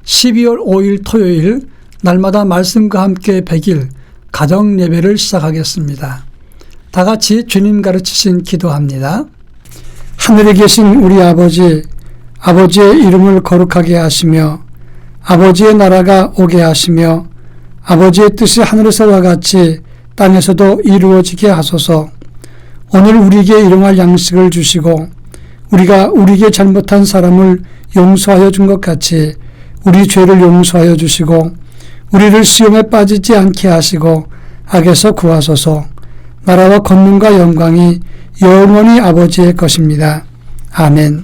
12월 5일 토요일 날마다 말씀과 함께 100일 가정 예배를 시작하겠습니다. 다 같이 주님 가르치신 기도합니다. 하늘에 계신 우리 아버지, 아버지의 이름을 거룩하게 하시며 아버지의 나라가 오게 하시며 아버지의 뜻이 하늘에서와 같이 땅에서도 이루어지게 하소서. 오늘 우리에게 일용할 양식을 주시고 우리가 우리에게 잘못한 사람을 용서하여 준 것 같이 우리 죄를 용서하여 주시고 우리를 시험에 빠지지 않게 하시고 악에서 구하소서. 나라와 권능과 영광이 영원히 아버지의 것입니다. 아멘.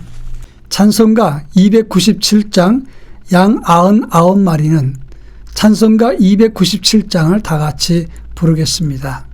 찬송가 297장 양 99마리는 찬송가 297장을 다 같이 부르겠습니다.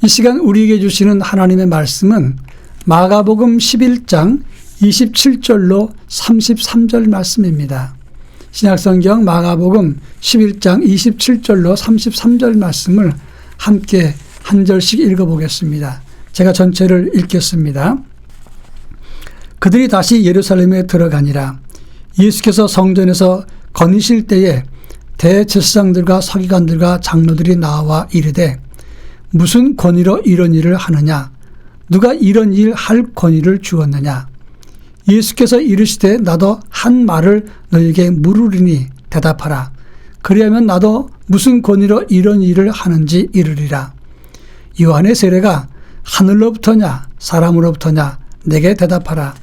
이 시간 우리에게 주시는 하나님의 말씀은 마가복음 11장 27절로 33절 말씀입니다. 신약성경 마가복음 11장 27절로 33절 말씀을 함께 한 절씩 읽어보겠습니다. 제가 전체를 읽겠습니다. 그들이 다시 예루살렘에 들어가니라. 예수께서 성전에서 거니실 때에 대제사장들과 서기관들과 장로들이 나와 이르되 무슨 권위로 이런 일을 하느냐? 누가 이런 일 할 권위를 주었느냐? 예수께서 이르시되 나도 한 말을 너에게 물으리니 대답하라. 그리하면 나도 무슨 권위로 이런 일을 하는지 이르리라. 요한의 세례가 하늘로부터냐 사람으로부터냐 내게 대답하라.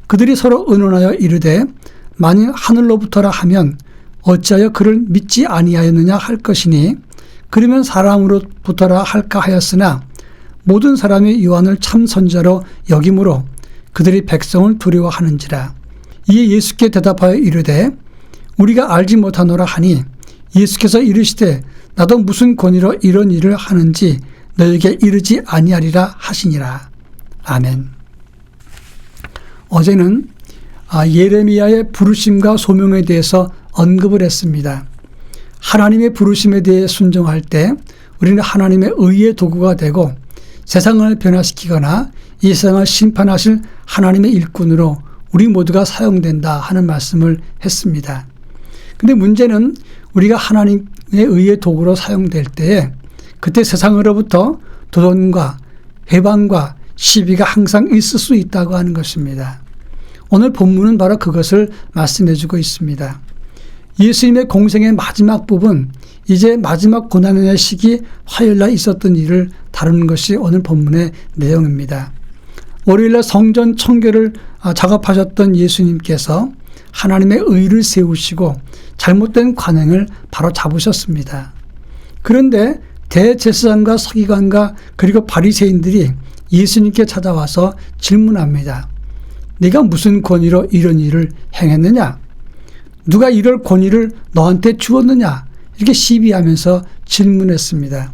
그들이 서로 의논하여 이르되 만일 하늘로부터라 하면 어찌하여 그를 믿지 아니하였느냐 할 것이니 그러면 사람으로부터라 할까 하였으나 모든 사람이 요한을 참 선지자로 여김으로 그들이 백성을 두려워하는지라. 이에 예수께 대답하여 이르되 우리가 알지 못하노라 하니 예수께서 이르시되 나도 무슨 권위로 이런 일을 하는지 너에게 이르지 아니하리라 하시니라. 아멘. 어제는 예레미야의 부르심과 소명에 대해서 언급을 했습니다. 하나님의 부르심에 대해 순종할 때 우리는 하나님의 의의 도구가 되고 세상을 변화시키거나 이 세상을 심판하실 하나님의 일꾼으로 우리 모두가 사용된다 하는 말씀을 했습니다. 그런데 문제는 우리가 하나님의 의의 도구로 사용될 때에 그때 세상으로부터 도전과 회방과 시비가 항상 있을 수 있다고 하는 것입니다. 오늘 본문은 바로 그것을 말씀해 주고 있습니다. 예수님의 공생의 마지막 부분, 이제 마지막 고난의 시기 화요일날 있었던 일을 다루는 것이 오늘 본문의 내용입니다. 월요일날 성전 청결을 작업하셨던 예수님께서 하나님의 의를 세우시고 잘못된 관행을 바로 잡으셨습니다. 그런데 대제사장과 서기관과 그리고 바리새인들이 예수님께 찾아와서 질문합니다. 네가 무슨 권위로 이런 일을 행했느냐? 누가 이럴 권위를 너한테 주었느냐? 이렇게 시비하면서 질문했습니다.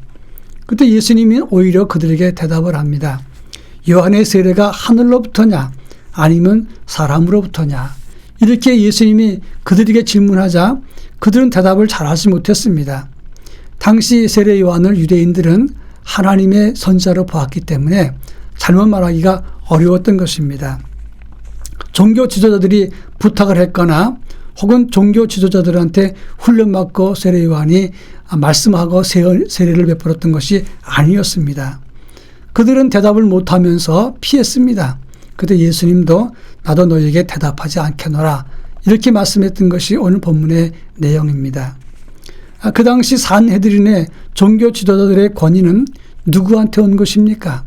그때 예수님이 오히려 그들에게 대답을 합니다. 요한의 세례가 하늘로부터냐 아니면 사람으로부터냐? 이렇게 예수님이 그들에게 질문하자 그들은 대답을 잘하지 못했습니다. 당시 세례 요한을 유대인들은 하나님의 선지자로 보았기 때문에 잘못 말하기가 어려웠던 것입니다. 종교 지도자들이 부탁을 했거나 혹은 종교 지도자들한테 훈련받고 세례 요한이 말씀하고 세례를 베풀었던 것이 아니었습니다. 그들은 대답을 못하면서 피했습니다. 그때 예수님도 나도 너에게 대답하지 않겠노라 이렇게 말씀했던 것이 오늘 본문의 내용입니다. 그 당시 산헤드린의 종교 지도자들의 권위는 누구한테 온 것입니까?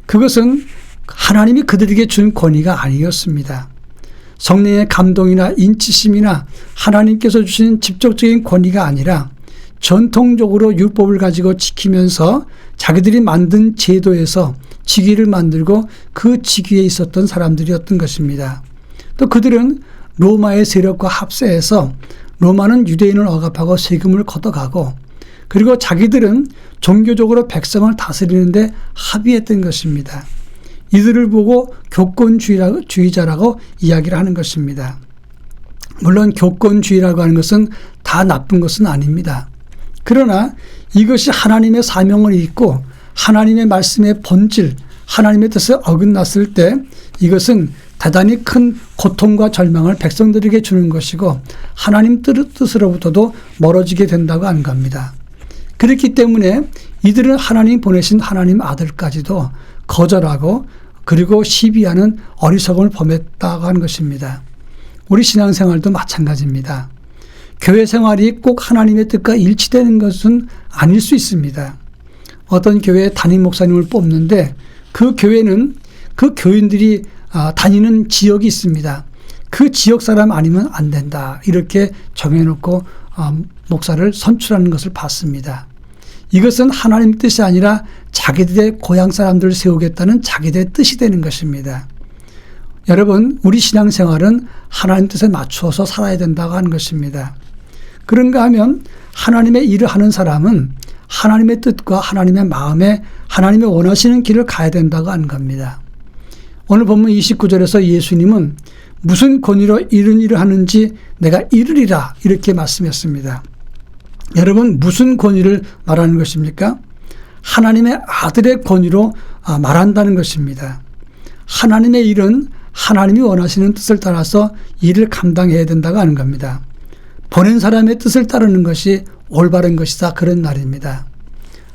그것은 하나님이 그들에게 준 권위가 아니었습니다. 성령의 감동이나 인치심이나 하나님께서 주신 직접적인 권위가 아니라 전통적으로 율법을 가지고 지키면서 자기들이 만든 제도에서 직위를 만들고 그 직위에 있었던 사람들이었던 것입니다. 또 그들은 로마의 세력과 합세해서 로마는 유대인을 억압하고 세금을 걷어가고 그리고 자기들은 종교적으로 백성을 다스리는데 합의했던 것입니다. 이들을 보고 교권주의자라고 이야기를 하는 것입니다. 물론 교권주의라고 하는 것은 다 나쁜 것은 아닙니다. 그러나 이것이 하나님의 사명을 잊고 하나님의 말씀의 본질, 하나님의 뜻에 어긋났을 때 이것은 대단히 큰 고통과 절망을 백성들에게 주는 것이고 하나님 뜻으로부터도 멀어지게 된다고 하는 겁니다. 그렇기 때문에 이들은 하나님 보내신 하나님 아들까지도 거절하고 그리고 시비하는 어리석음을 범했다고 하는 것입니다. 우리 신앙생활도 마찬가지입니다. 교회 생활이 꼭 하나님의 뜻과 일치되는 것은 아닐 수 있습니다. 어떤 교회에 담임 목사님을 뽑는데 그 교회는 그 교인들이 다니는 지역이 있습니다. 그 지역 사람 아니면 안 된다. 이렇게 정해놓고 목사를 선출하는 것을 봤습니다. 이것은 하나님 뜻이 아니라 자기들의 고향 사람들을 세우겠다는 자기들의 뜻이 되는 것입니다. 여러분, 우리 신앙생활은 하나님 뜻에 맞추어서 살아야 된다고 하는 것입니다. 그런가 하면 하나님의 일을 하는 사람은 하나님의 뜻과 하나님의 마음에 하나님의 원하시는 길을 가야 된다고 하는 겁니다. 오늘 본문 29절에서 예수님은 무슨 권위로 이런 일을 하는지 내가 이르리라 이렇게 말씀했습니다. 여러분, 무슨 권위를 말하는 것입니까? 하나님의 아들의 권위로 말한다는 것입니다. 하나님의 일은 하나님이 원하시는 뜻을 따라서 일을 감당해야 된다고 하는 겁니다. 보낸 사람의 뜻을 따르는 것이 올바른 것이다 그런 말입니다.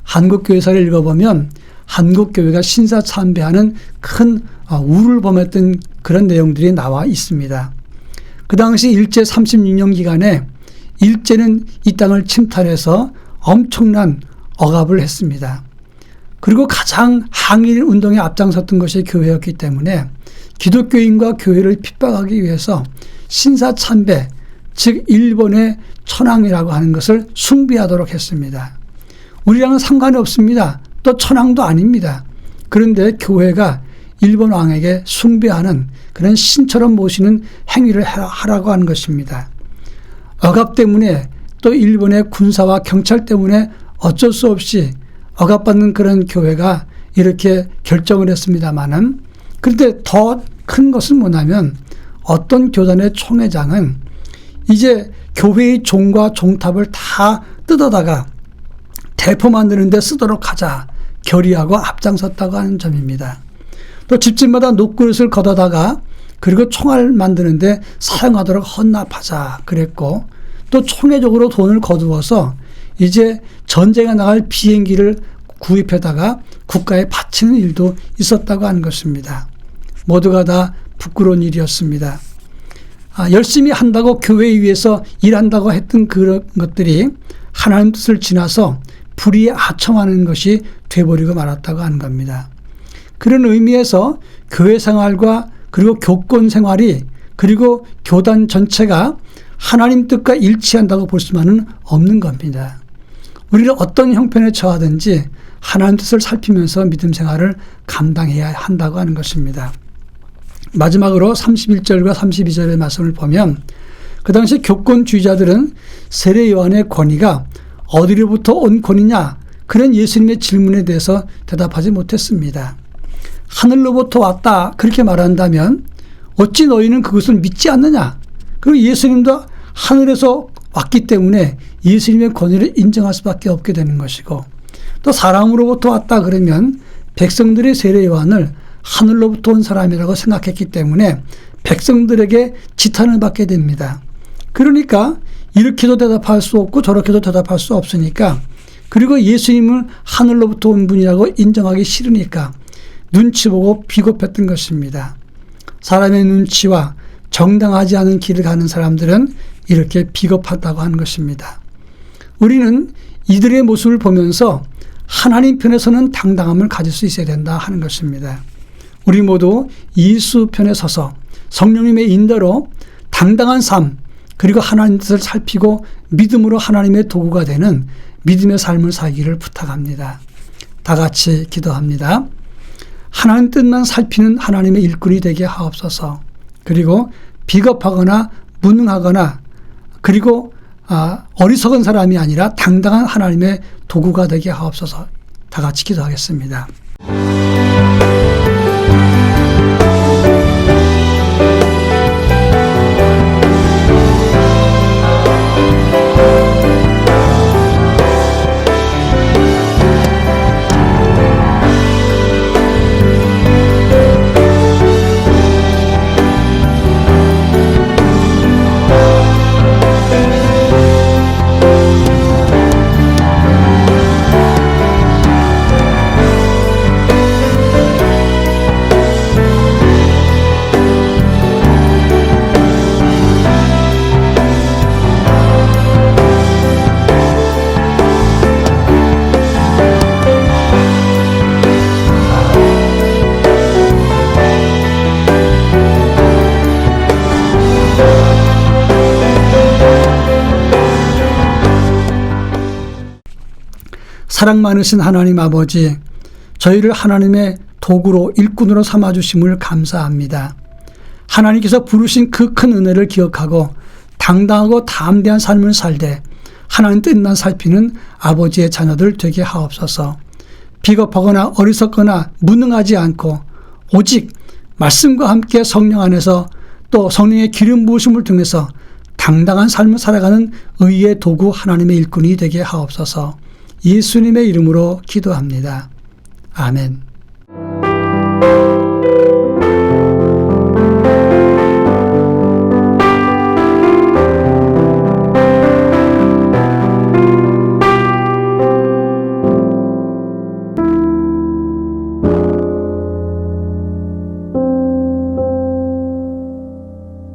한국교회사를 읽어보면 한국교회가 신사참배하는 큰 우를 범했던 그런 내용들이 나와 있습니다. 그 당시 일제 36년 기간에 일제는 이 땅을 침탈해서 엄청난 억압을 했습니다. 그리고 가장 항일 운동에 앞장섰던 것이 교회였기 때문에 기독교인과 교회를 핍박하기 위해서 신사참배, 즉 일본의 천황이라고 하는 것을 숭배하도록 했습니다. 우리랑은 상관이 없습니다. 또 천황도 아닙니다. 그런데 교회가 일본 왕에게 숭배하는 그런 신처럼 모시는 행위를 하라고 하는 것입니다. 억압 때문에 또 일본의 군사와 경찰 때문에 어쩔 수 없이 억압받는 그런 교회가 이렇게 결정을 했습니다마는, 그런데 더 큰 것은 뭐냐면 어떤 교단의 총회장은 이제 교회의 종과 종탑을 다 뜯어다가 대포 만드는 데 쓰도록 하자 결의하고 앞장섰다고 하는 점입니다. 또 집집마다 녹그릇을 걷어다가 그리고 총알 만드는 데 사용하도록 헌납하자 그랬고, 또 총회적으로 돈을 거두어서 이제 전쟁에 나갈 비행기를 구입해다가 국가에 바치는 일도 있었다고 하는 것입니다. 모두가 다 부끄러운 일이었습니다. 열심히 한다고 교회에 위해서 일한다고 했던 그런 것들이 하나님 뜻을 지나서 불의에 아첨하는 것이 돼버리고 말았다고 하는 겁니다. 그런 의미에서 교회 생활과 그리고 교권 생활이 그리고 교단 전체가 하나님 뜻과 일치한다고 볼 수만은 없는 겁니다. 우리는 어떤 형편에 처하든지 하나님 뜻을 살피면서 믿음 생활을 감당해야 한다고 하는 것입니다. 마지막으로 31절과 32절의 말씀을 보면 그 당시 교권주의자들은 세례 요한의 권위가 어디로부터 온 권위냐, 그런 예수님의 질문에 대해서 대답하지 못했습니다. 하늘로부터 왔다 그렇게 말한다면 어찌 너희는 그것을 믿지 않느냐. 그리고 예수님도 하늘에서 왔기 때문에 예수님의 권위를 인정할 수밖에 없게 되는 것이고, 또 사람으로부터 왔다 그러면 백성들의 세례 요한을 하늘로부터 온 사람이라고 생각했기 때문에 백성들에게 지탄을 받게 됩니다. 그러니까 이렇게도 대답할 수 없고 저렇게도 대답할 수 없으니까, 그리고 예수님을 하늘로부터 온 분이라고 인정하기 싫으니까 눈치 보고 비겁했던 것입니다. 사람의 눈치와 정당하지 않은 길을 가는 사람들은 이렇게 비겁하다고 하는 것입니다. 우리는 이들의 모습을 보면서 하나님 편에서는 당당함을 가질 수 있어야 된다 하는 것입니다. 우리 모두 예수 편에 서서 성령님의 인도로 당당한 삶, 그리고 하나님 뜻을 살피고 믿음으로 하나님의 도구가 되는 믿음의 삶을 살기를 부탁합니다. 다 같이 기도합니다. 하나님 뜻만 살피는 하나님의 일꾼이 되게 하옵소서. 그리고 비겁하거나 무능하거나 그리고 어리석은 사람이 아니라 당당한 하나님의 도구가 되게 하옵소서. 다 같이 기도하겠습니다. 사랑 많으신 하나님 아버지, 저희를 하나님의 도구로 일꾼으로 삼아주심을 감사합니다. 하나님께서 부르신 그 큰 은혜를 기억하고 당당하고 담대한 삶을 살되 하나님 뜻만 살피는 아버지의 자녀들 되게 하옵소서. 비겁하거나 어리석거나 무능하지 않고 오직 말씀과 함께 성령 안에서 또 성령의 기름 부으심을 통해서 당당한 삶을 살아가는 의의 도구 하나님의 일꾼이 되게 하옵소서. 예수님의 이름으로 기도합니다. 아멘.